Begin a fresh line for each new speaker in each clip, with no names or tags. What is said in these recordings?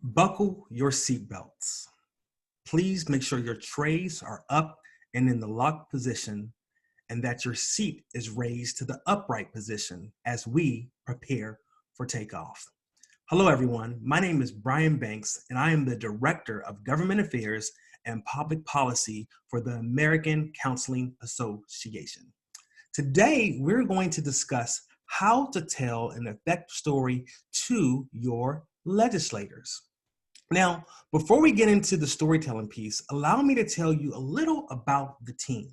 Buckle your seatbelts. Please make sure your trays are up and in the locked position and that your seat is raised to the upright position as we prepare for takeoff. Hello, everyone. My name is Brian Banks, and I am the Director of Government Affairs and Public Policy for the American Counseling Association. Today, we're going to discuss how to tell an effective story to your legislators. Now, before we get into the storytelling piece, allow me to tell you a little about the team.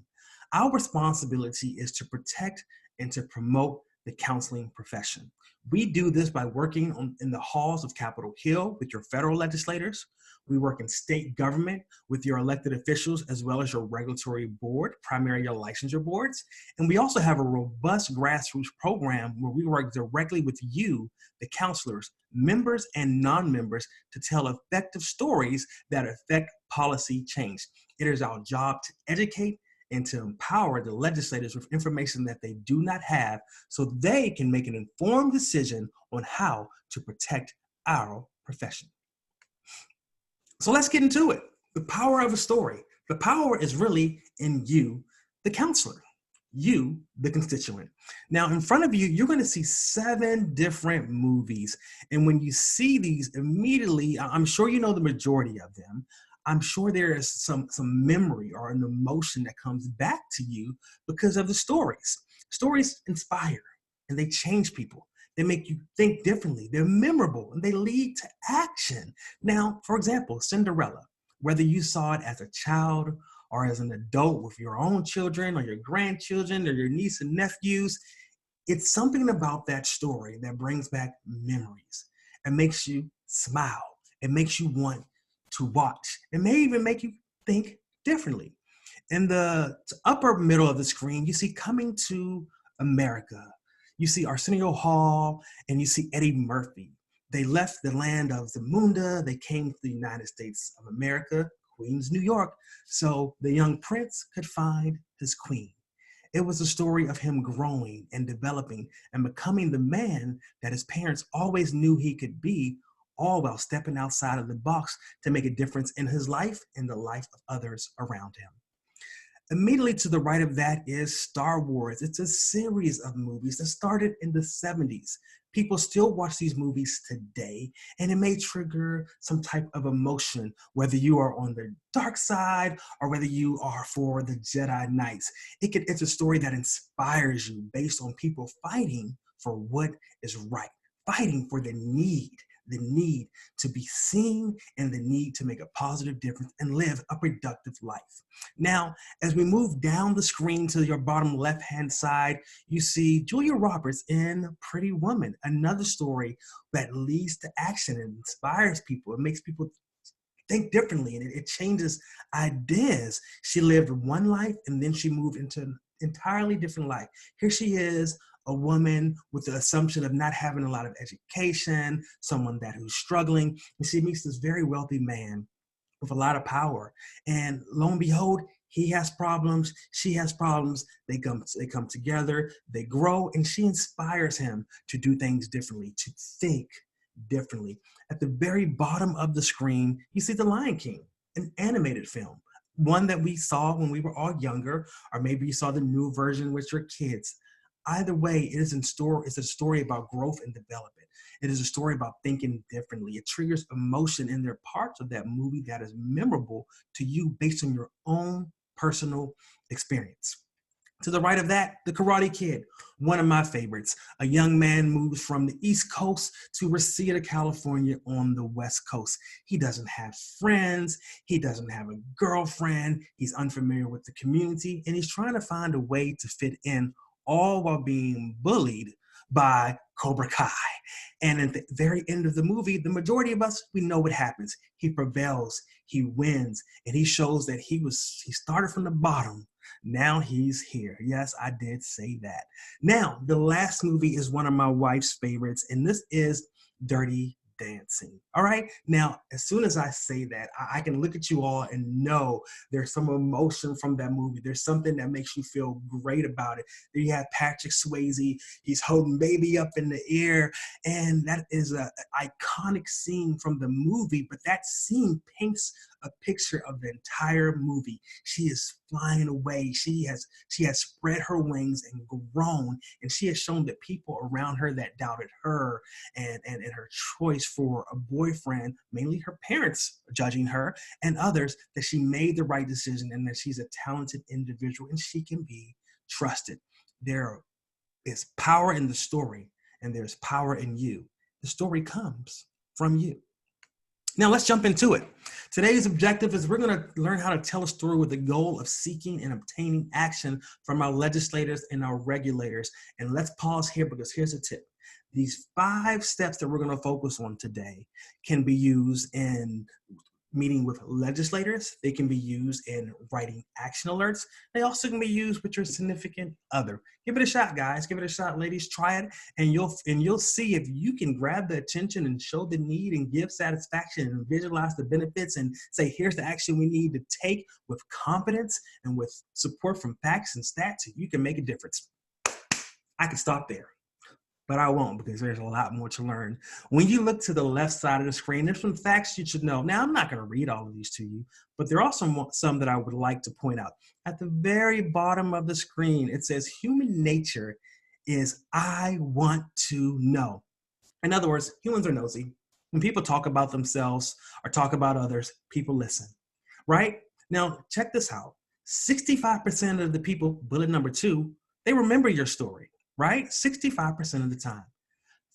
Our responsibility is to protect and to promote the counseling profession. We do this by working in the halls of Capitol Hill with your federal legislators. We work in state government with your elected officials as well as your regulatory board, primarily your licensure boards. And we also have a robust grassroots program where we work directly with you, the counselors, members and non-members, to tell effective stories that affect policy change. It is our job to educate and to empower the legislators with information that they do not have so they can make an informed decision on how to protect our profession. So let's get into it. The power of a story. The power is really in you, the counselor, you, the constituent. Now, in front of you, you're going to see 7 different movies. And when you see these immediately, I'm sure you know the majority of them. I'm sure there is some memory or an emotion that comes back to you because of the stories. Stories inspire and they change people. They make you think differently. They're memorable and they lead to action. Now, for example, Cinderella, whether you saw it as a child or as an adult with your own children or your grandchildren or your niece and nephews, it's something about that story that brings back memories. It makes you smile. It makes you want to watch. It may even make you think differently. In the upper middle of the screen, you see Coming to America. You see Arsenio Hall and you see Eddie Murphy. They left the land of Zamunda. They came to the United States of America, Queens, New York, so the young prince could find his queen. It was a story of him growing and developing and becoming the man that his parents always knew he could be, all while stepping outside of the box to make a difference in his life and the life of others around him. Immediately to the right of that is Star Wars. It's a series of movies that started in the 70s. People still watch these movies today, and it may trigger some type of emotion, whether you are on the dark side or whether you are for the Jedi Knights. It's a story that inspires you based on people fighting for what is right, fighting for the need to be seen and the need to make a positive difference and live a productive life. Now, as we move down the screen to your bottom left-hand side, you see Julia Roberts in Pretty Woman, another story that leads to action and inspires people. It makes people think differently and it changes ideas. She lived one life and then she moved into an entirely different life. Here she is, a woman with the assumption of not having a lot of education, someone who's struggling, and she meets this very wealthy man with a lot of power. And lo and behold, he has problems, she has problems, they come together, they grow, and she inspires him to do things differently, to think differently. At the very bottom of the screen, you see The Lion King, an animated film, one that we saw when we were all younger, or maybe you saw the new version with your kids. Either way, it's a story about growth and development. It is a story about thinking differently. It triggers emotion in their parts of that movie that is memorable to you based on your own personal experience. To the right of that, The Karate Kid, one of my favorites. A young man moves from the East Coast to Reseda, California on the West Coast. He doesn't have friends. He doesn't have a girlfriend. He's unfamiliar with the community, and he's trying to find a way to fit in, all while being bullied by Cobra Kai. And at the very end of the movie, the majority of us, we know what happens. He prevails, he wins, and he shows that he started from the bottom. Now he's here. Yes, I did say that. Now, the last movie is one of my wife's favorites, and this is Dirty dancing. All right. Now, as soon as I say that, I can look at you all and know there's some emotion from that movie. There's something that makes you feel great about it. Then you have Patrick Swayze. He's holding baby up in the air. And that is an iconic scene from the movie. But that scene paints a picture of the entire movie. She is flying away. She has spread her wings and grown, and she has shown that people around her that doubted her and her choice for a boyfriend, mainly her parents judging her and others, that she made the right decision and that she's a talented individual and she can be trusted. There is power in the story and there's power in you. The story comes from you. Now let's jump into it. Today's objective is we're going to learn how to tell a story with the goal of seeking and obtaining action from our legislators and our regulators. And let's pause here because here's a tip. These 5 steps that we're going to focus on today can be used in meeting with legislators. They can be used in writing action alerts. They also can be used with your significant other. Give it a shot, guys. Give it a shot, ladies. Try it, and you'll see if you can grab the attention and show the need and give satisfaction and visualize the benefits and say, here's the action we need to take with confidence and with support from facts and stats. You can make a difference. I can stop there, but I won't because there's a lot more to learn. When you look to the left side of the screen, there's some facts you should know. Now, I'm not going to read all of these to you, but there are also some that I would like to point out. At the very bottom of the screen, it says human nature is I want to know. In other words, humans are nosy. When people talk about themselves or talk about others, people listen, right? Now, check this out. 65% of the people, bullet number 2, they remember your story. Right? 65% of the time.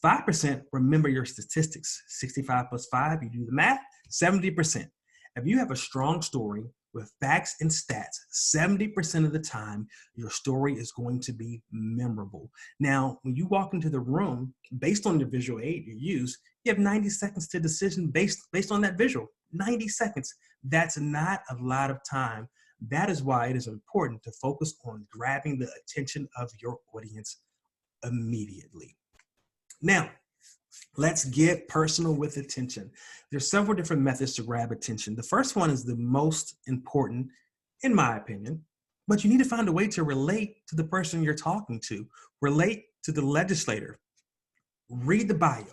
5% remember your statistics. 65 plus 5, you do the math, 70%. If you have a strong story with facts and stats, 70% of the time, your story is going to be memorable. Now, when you walk into the room, based on the visual aid you use, you have 90 seconds to decision based on that visual. 90 seconds. That's not a lot of time. That is why it is important to focus on grabbing the attention of your audience immediately. Now, let's get personal with attention. There's several different methods to grab attention. The first one is the most important, in my opinion, but you need to find a way to relate to the person you're talking to. Relate to the legislator. Read the bio.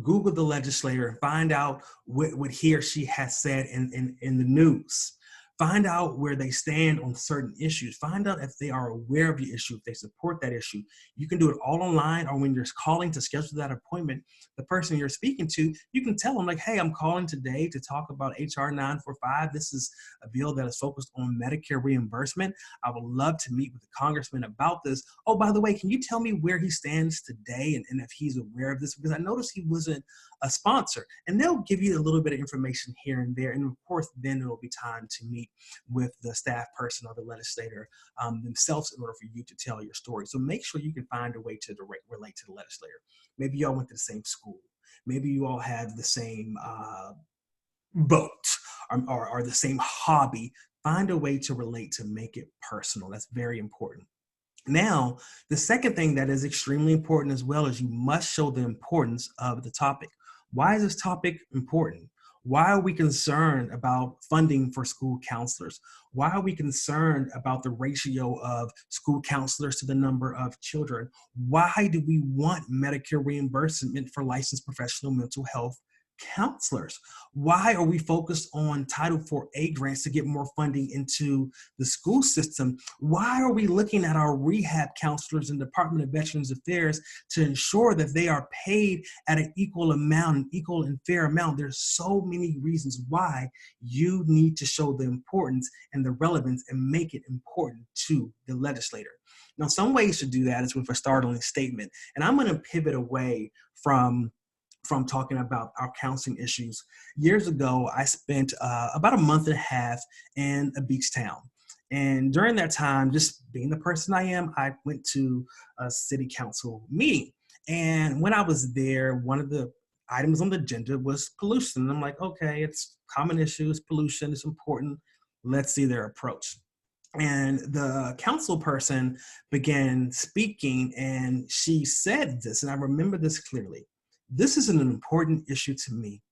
Google the legislator and find out what he or she has said in the news. Find out where they stand on certain issues. Find out if they are aware of the issue, if they support that issue. You can do it all online, or when you're calling to schedule that appointment, the person you're speaking to, you can tell them like, hey, I'm calling today to talk about HR 945. This is a bill that is focused on Medicare reimbursement. I would love to meet with the congressman about this. Oh, by the way, can you tell me where he stands today and if he's aware of this? Because I noticed he wasn't a sponsor. And they'll give you a little bit of information here and there. And of course, then it'll be time to meet with the staff person or the legislator themselves in order for you to tell your story. So make sure you can find a way to relate to the legislator. Maybe you all went to the same school. Maybe you all have the same boat or the same hobby. Find a way to relate to make it personal. That's very important. Now, the second thing that is extremely important as well is you must show the importance of the topic. Why is this topic important? Why are we concerned about funding for school counselors? Why are we concerned about the ratio of school counselors to the number of children? Why do we want Medicare reimbursement for licensed professional mental health counselors? Why are we focused on Title IV grants to get more funding into the school system? Why are we looking at our rehab counselors and Department of Veterans Affairs to ensure that they are paid at an equal amount, an equal and fair amount? There's so many reasons why you need to show the importance and the relevance and make it important to the legislator. Now, some ways to do that is with a startling statement. And I'm going to pivot away from talking about our counseling issues. Years ago, I spent about a month and a half in a beach town. And during that time, just being the person I am, I went to a city council meeting. And when I was there, one of the items on the agenda was pollution. And I'm like, okay, it's common issues, pollution is important. Let's see their approach. And the council person began speaking, and she said this, and I remember this clearly. This is an important issue to me.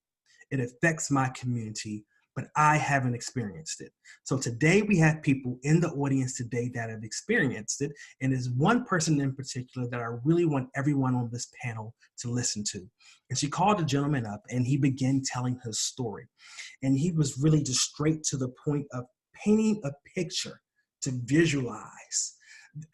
It affects my community, but I haven't experienced it. So today we have people in the audience today that have experienced it. And there's one person in particular that I really want everyone on this panel to listen to. And she called the gentleman up and he began telling his story. And he was really just straight to the point of painting a picture to visualize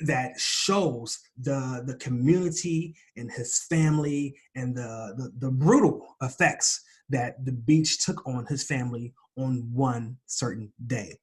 that shows the community and his family and the brutal effects that the beach took on his family on one certain day.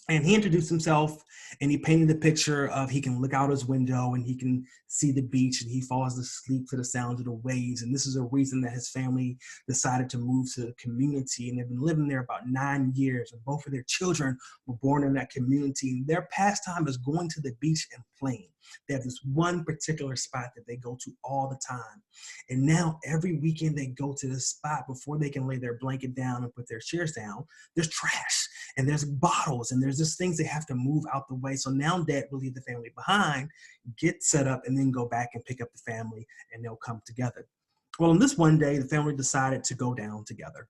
And he introduced himself and he painted a picture of he can look out his window and he can see the beach and he falls asleep to the sound of the waves. And this is a reason that his family decided to move to the community. And they've been living there about 9 years. And both of their children were born in that community. And their pastime is going to the beach and playing. They have this one particular spot that they go to all the time. And now every weekend they go to this spot before they can lay their blanket down and put their chairs down. There's trash and there's bottles and there's just things they have to move out the way. So now dad will leave the family behind, get set up, and then go back and pick up the family and they'll come together. Well, on this one day, the family decided to go down together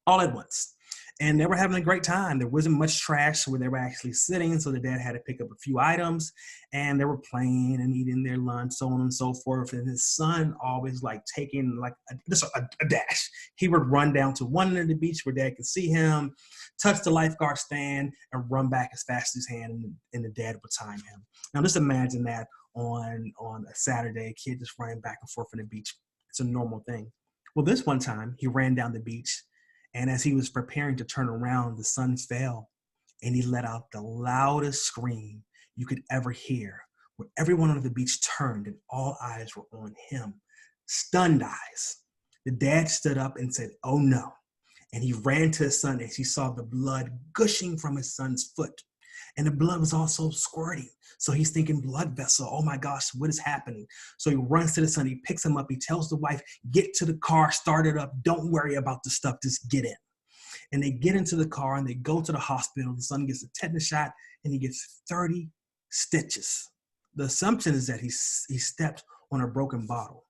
all at once. And they were having a great time. There wasn't much trash where they were actually sitting, so the dad had to pick up a few items, and they were playing and eating their lunch, so on and so forth. And his son always like taking like a dash. He would run down to one end of the beach where dad could see him, touch the lifeguard stand, and run back as fast as he can, and the dad would time him. Now just imagine that on a Saturday, a kid just running back and forth on the beach. It's a normal thing. Well, this one time, he ran down the beach, and as he was preparing to turn around, the sun fell, and he let out the loudest scream you could ever hear, where everyone on the beach turned and all eyes were on him. Stunned eyes. The dad stood up and said, "Oh no." And he ran to his son as he saw the blood gushing from his son's foot. And the blood was also squirting. So he's thinking, blood vessel, oh my gosh, what is happening? So he runs to the son, he picks him up, he tells the wife, get to the car, start it up, don't worry about the stuff, just get in. And they get into the car and they go to the hospital. The son gets a tetanus shot and he gets 30 stitches. The assumption is that he stepped on a broken bottle.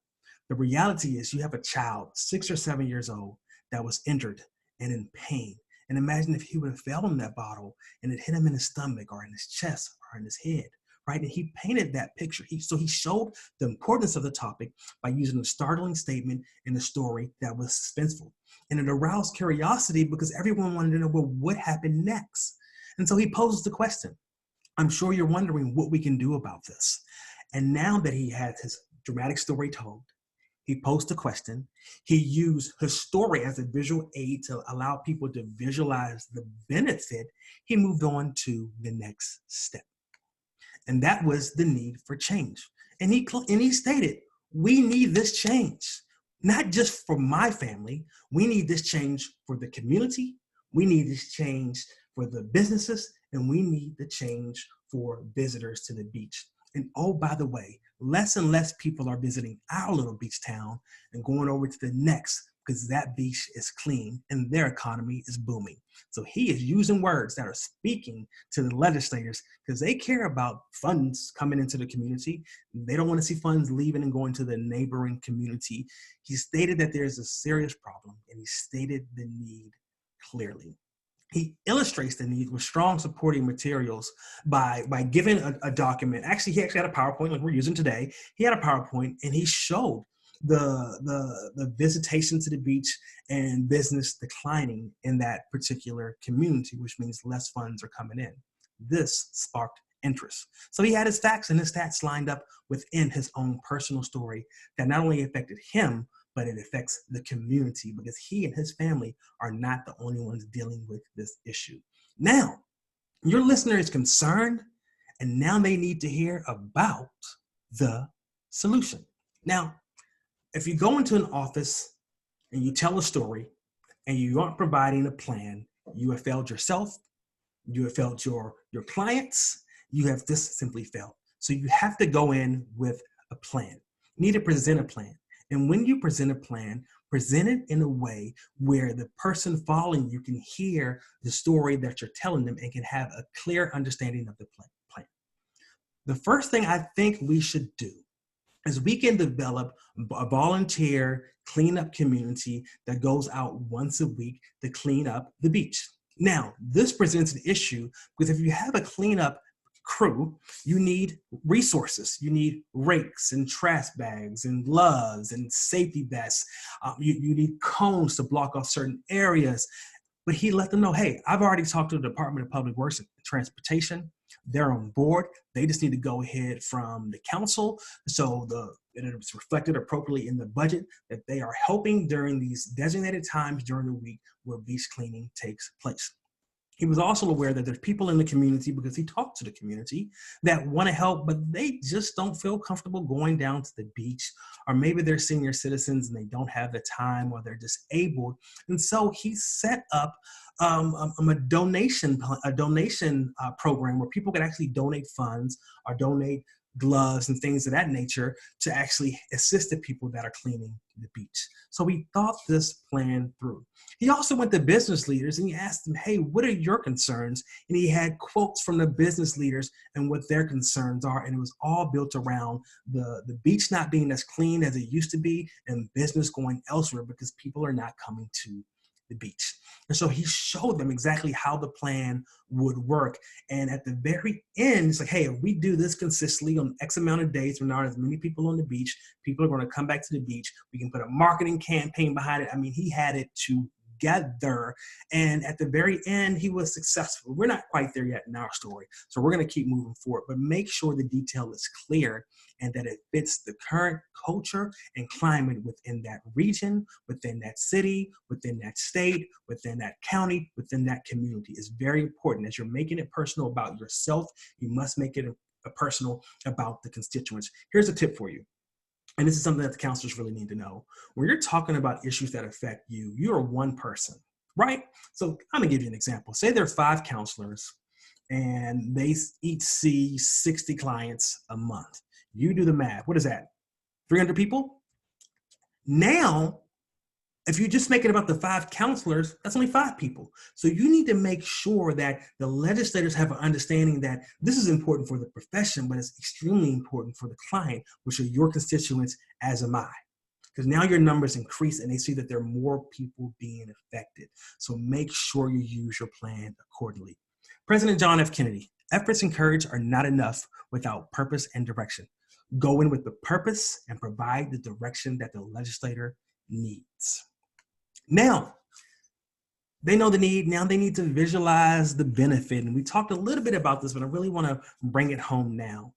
The reality is you have a child, 6 or 7 years old, that was injured and in pain. And imagine if he would have fell on that bottle and it hit him in his stomach or in his chest or in his head, right? And he painted that picture. So he showed the importance of the topic by using a startling statement in a story that was suspenseful. And it aroused curiosity because everyone wanted to know, well, what happened next? And so he poses the question. I'm sure you're wondering what we can do about this. And now that he had his dramatic story told, he posed a question. He used his story as a visual aid to allow people to visualize the benefit. He moved on to the next step. And that was the need for change. And he stated, we need this change, not just for my family. We need this change for the community. We need this change for the businesses. And we need the change for visitors to the beach. And oh, by the way, less and less people are visiting our little beach town and going over to the next because that beach is clean and their economy is booming. So he is using words that are speaking to the legislators because they care about funds coming into the community. They don't want to see funds leaving and going to the neighboring community. He stated that there's a serious problem and he stated the need clearly. He illustrates the need with strong supporting materials by giving a document. Actually, he had a PowerPoint like we're using today. He had a PowerPoint and he showed the visitation to the beach and business declining in that particular community, which means less funds are coming in. This sparked interest. So he had his facts and his stats lined up within his own personal story that not only affected him, but it affects the community because he and his family are not the only ones dealing with this issue. Now, your listener is concerned, and now they need to hear about the solution. Now, if you go into an office and you tell a story and you aren't providing a plan, you have failed yourself, you have failed your clients, you have just simply failed. So you have to go in with a plan. You need to present a plan. And when you present a plan, present it in a way where the person following you can hear the story that you're telling them and can have a clear understanding of the plan. The first thing I think we should do is we can develop a volunteer cleanup community that goes out once a week to clean up the beach. Now, this presents an issue because if you have a cleanup crew, you need resources. You need rakes and trash bags and gloves and safety vests. You need cones to block off certain areas. But he let them know, hey, I've already talked to the Department of Public Works and Transportation. They're on board. They just need to go ahead from the council. So it's reflected appropriately in the budget that they are helping during these designated times during the week where beach cleaning takes place. He was also aware that there's people in the community, because he talked to the community, that want to help, but they just don't feel comfortable going down to the beach, or maybe they're senior citizens and they don't have the time, or they're disabled. And so he set up a donation program where people could actually donate funds or donate gloves and things of that nature to actually assist the people that are cleaning the beach. So he thought this plan through. He also went to business leaders and he asked them, hey, what are your concerns? And he had quotes from the business leaders and what their concerns are. And it was all built around the beach not being as clean as it used to be and business going elsewhere because people are not coming to the beach. And so he showed them exactly how the plan would work. And at the very end, it's like, hey, if we do this consistently on X amount of days, when there aren't as many people on the beach, people are going to come back to the beach. We can put a marketing campaign behind it. I mean, he had it together. And at the very end, he was successful. We're not quite there yet in our story. So we're going to keep moving forward, but make sure the detail is clear and that it fits the current culture and climate within that region, within that city, within that state, within that county, within that community. It's very important. As you're making it personal about yourself, you must make it personal about the constituents. Here's a tip for you. And this is something that the counselors really need to know. When you're talking about issues that affect you, you're one person, right? So I'm gonna give you an example. Say there are 5 counselors and they each see 60 clients a month. You do the math. What is that? 300 people? Now, if you just make it about the 5 counselors, that's only 5 people. So you need to make sure that the legislators have an understanding that this is important for the profession, but it's extremely important for the client, which are your constituents, as am I. Because now your numbers increase and they see that there are more people being affected. So make sure you use your plan accordingly. President John F. Kennedy, efforts and courage are not enough without purpose and direction. Go in with the purpose and provide the direction that the legislator needs. Now, they know the need. Now they need to visualize the benefit. And we talked a little bit about this, but I really want to bring it home now.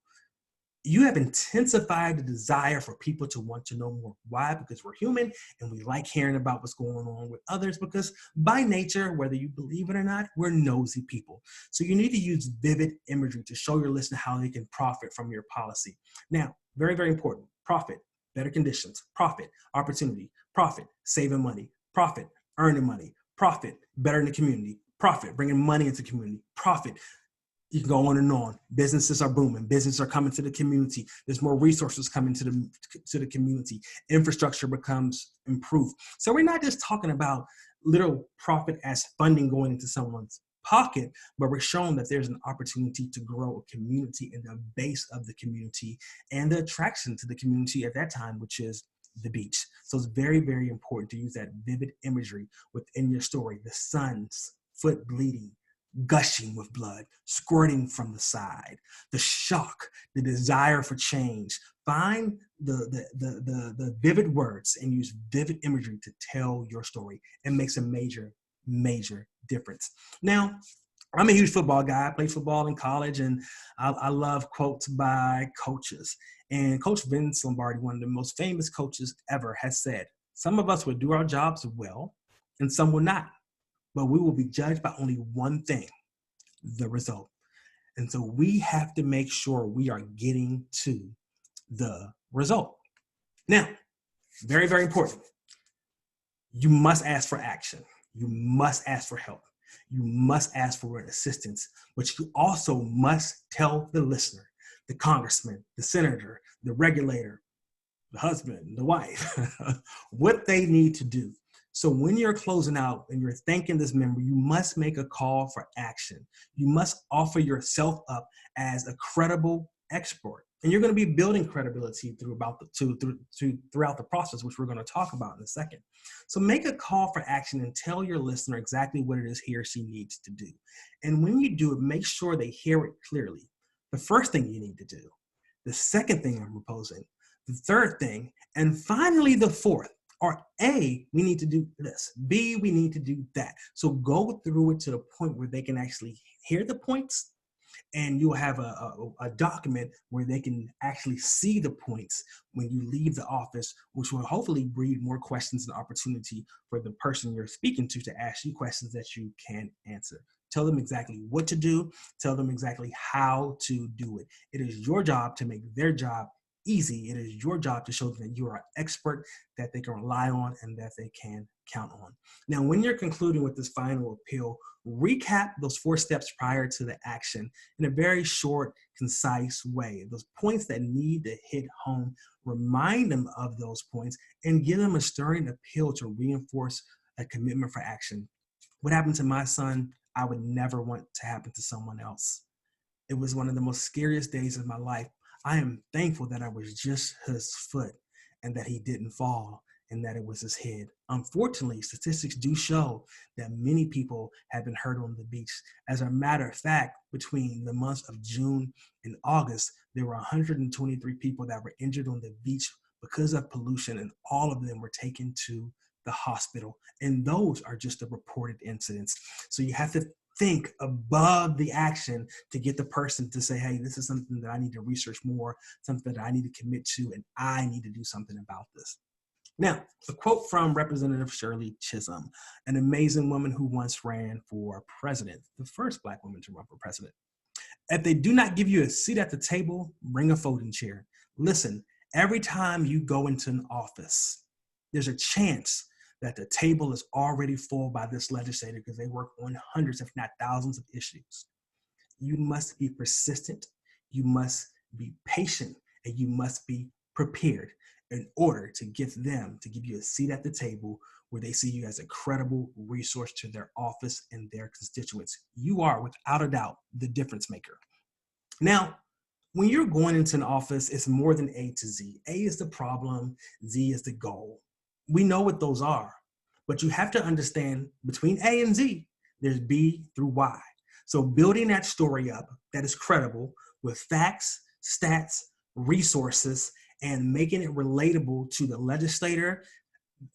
You have intensified the desire for people to want to know more. Why? Because we're human and we like hearing about what's going on with others, because by nature, whether you believe it or not, we're nosy people. So you need to use vivid imagery to show your listener how they can profit from your policy. Now, very, very important. Profit, better conditions. Profit, opportunity. Profit, saving money. Profit, earning money. Profit, better in the community. Profit, bringing money into the community. Profit. You can go on and on. Businesses are booming. Businesses are coming to the community. There's more resources coming to the community. Infrastructure becomes improved. So we're not just talking about little profit as funding going into someone's pocket, but we're showing that there's an opportunity to grow a community in the base of the community and the attraction to the community at that time, which is the beach. So it's very, very important to use that vivid imagery within your story. The son's foot bleeding, gushing with blood, squirting from the side, the shock, the desire for change. Find the vivid words and use vivid imagery to tell your story. It makes a major, major difference. Now, I'm a huge football guy. I played football in college, and I love quotes by coaches. And Coach Vince Lombardi, one of the most famous coaches ever, has said, some of us will do our jobs well, and some will not. But we will be judged by only one thing, the result. And so we have to make sure we are getting to the result. Now, very, very important. You must ask for action. You must ask for help. You must ask for assistance, but you also must tell the listener, the congressman, the senator, the regulator, the husband, the wife, what they need to do. So when you're closing out and you're thanking this member, you must make a call for action. You must offer yourself up as a credible expert, And you're going to be building credibility throughout the process, which we're going to talk about in a second. So make a call for action and tell your listener exactly what it is he or she needs to do. And when you do it, make sure they hear it clearly. The first thing you need to do, the second thing I'm proposing, the third thing, and finally the fourth. Or A, we need to do this. B, we need to do that. So go through it to the point where they can actually hear the points, and you'll have a document where they can actually see the points when you leave the office, which will hopefully breed more questions and opportunity for the person you're speaking to ask you questions that you can answer. Tell them exactly what to do. Tell them exactly how to do it. It is your job to make their job easy. It is your job to show them that you are an expert that they can rely on and that they can count on. Now, when you're concluding with this final appeal, recap those 4 steps prior to the action in a very short, concise way. Those points that need to hit home, remind them of those points and give them a stirring appeal to reinforce a commitment for action. What happened to my son, I would never want to happen to someone else. It was one of the most scariest days of my life. I am thankful that I was just his foot and that he didn't fall and that it was his head. Unfortunately, statistics do show that many people have been hurt on the beach. As a matter of fact, between the months of June and August, there were 123 people that were injured on the beach because of pollution, and all of them were taken to the hospital. And those are just the reported incidents. So you have to think above the action to get the person to say, hey, this is something that I need to research more, something that I need to commit to, and I need to do something about this. Now, a quote from Representative Shirley Chisholm, an amazing woman who once ran for president, the first Black woman to run for president. If they do not give you a seat at the table, bring a folding chair. Listen, every time you go into an office, there's a chance that the table is already full by this legislator because they work on hundreds, if not thousands of issues. You must be persistent, you must be patient, and you must be prepared in order to get them to give you a seat at the table where they see you as a credible resource to their office and their constituents. You are, without a doubt, the difference maker. Now, when you're going into an office, it's more than A to Z. A is the problem, Z is the goal. We know what those are, but you have to understand between A and Z, there's B through Y. So building that story up that is credible with facts, stats, resources, and making it relatable to the legislator,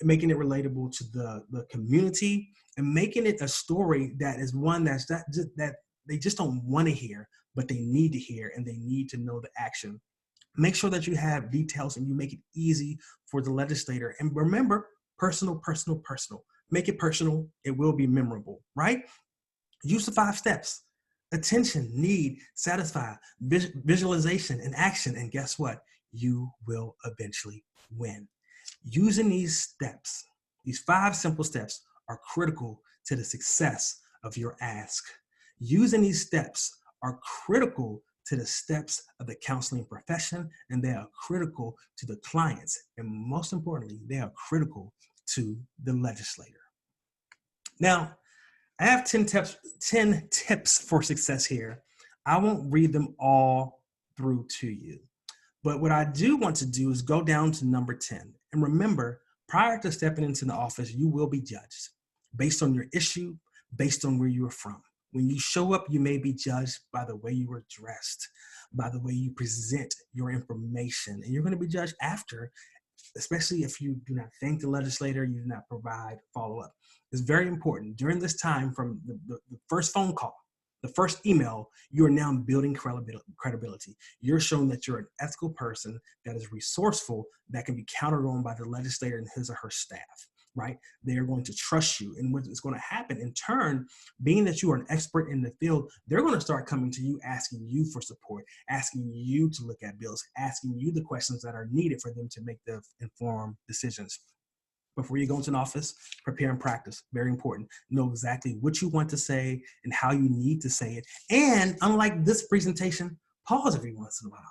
making it relatable to the community, and making it a story that is one that they just don't want to hear, but they need to hear and they need to know the action. Make sure that you have details and you make it easy for the legislator. And remember, personal, personal, personal. Make it personal. It will be memorable, right? Use the 5 steps: attention, need, satisfy, visualization, and action. And guess what? You will eventually win. Using these steps, these 5 simple steps, are critical to the success of your ask. Using these steps are critical to the steps of the counseling profession, and they are critical to the clients. And most importantly, they are critical to the legislator. Now, I have 10 tips for success here. I won't read them all through to you, but what I do want to do is go down to number 10. And remember, prior to stepping into the office, you will be judged based on your issue, based on where you are from. When you show up, you may be judged by the way you are dressed, by the way you present your information, and you're going to be judged after, especially if you do not thank the legislator, you do not provide follow-up. It's very important. During this time, from the first phone call, the first email, you are now building credibility. You're showing that you're an ethical person that is resourceful, that can be counted on by the legislator and his or her staff, right? They are going to trust you. And what is going to happen in turn, being that you are an expert in the field, they're going to start coming to you, asking you for support, asking you to look at bills, asking you the questions that are needed for them to make the informed decisions. Before you go into an office, prepare and practice. Very important. Know exactly what you want to say and how you need to say it. And unlike this presentation, pause every once in a while.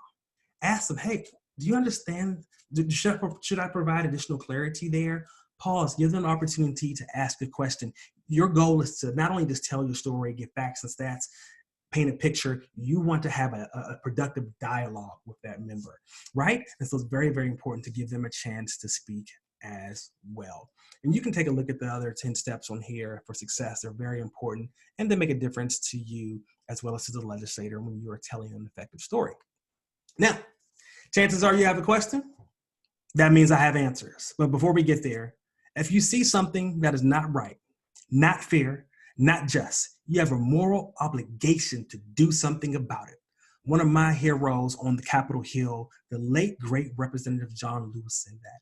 Ask them, hey, do you understand? Should I provide additional clarity there? Pause, give them an opportunity to ask a question. Your goal is to not only just tell your story, get facts and stats, paint a picture. You want to have a productive dialogue with that member, right? And so it's very, very important to give them a chance to speak as well. And you can take a look at the other 10 steps on here for success. They're very important, and they make a difference to you as well as to the legislator when you are telling an effective story. Now, chances are you have a question. That means I have answers. But before we get there, if you see something that is not right, not fair, not just, you have a moral obligation to do something about it. One of my heroes on the Capitol Hill, the late, great Representative John Lewis, said that.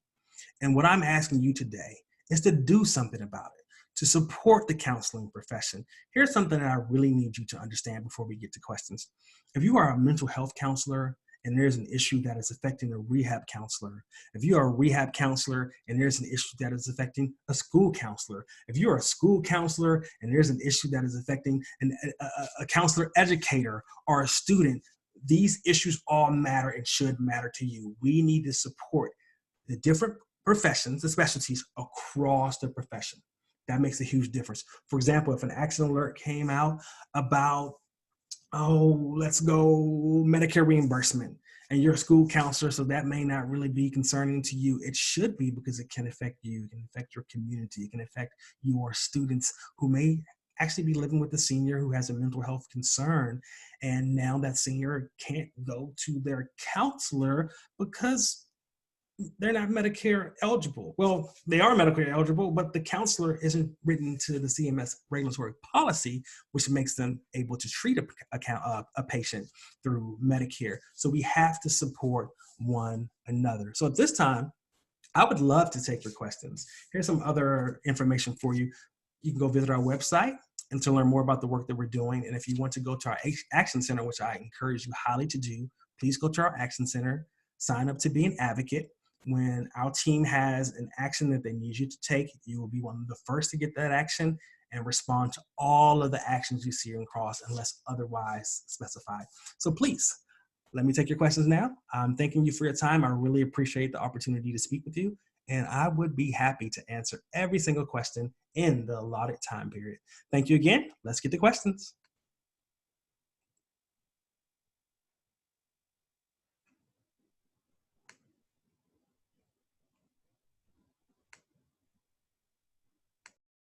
And what I'm asking you today is to do something about it, to support the counseling profession. Here's something that I really need you to understand before we get to questions. If you are a mental health counselor and there's an issue that is affecting a rehab counselor, if you are a rehab counselor and there's an issue that is affecting a school counselor, if you're a school counselor and there's an issue that is affecting a counselor educator or a student, these issues all matter and should matter to you. We need to support the different professions, the specialties across the profession. That makes a huge difference. For example, if an accident alert came out about, let's go Medicare reimbursement, and you're a school counselor, so that may not really be concerning to you. It should be, because it can affect you, it can affect your community, it can affect your students who may actually be living with a senior who has a mental health concern, and now that senior can't go to their counselor because they're not Medicare eligible. Well, they are Medicare eligible, but the counselor isn't written to the CMS regulatory policy, which makes them able to treat a patient through Medicare. So we have to support one another. So at this time, I would love to take your questions. Here's some other information for you. You can go visit our website and to learn more about the work that we're doing. And if you want to go to our Action Center, which I encourage you highly to do, please go to our Action Center, sign up to be an advocate. When our team has an action that they need you to take, you will be one of the first to get that action and respond to all of the actions you see across unless otherwise specified. So please, let me take your questions now. I'm thanking you for your time. I really appreciate the opportunity to speak with you, and I would be happy to answer every single question in the allotted time period. Thank you again. Let's get to questions.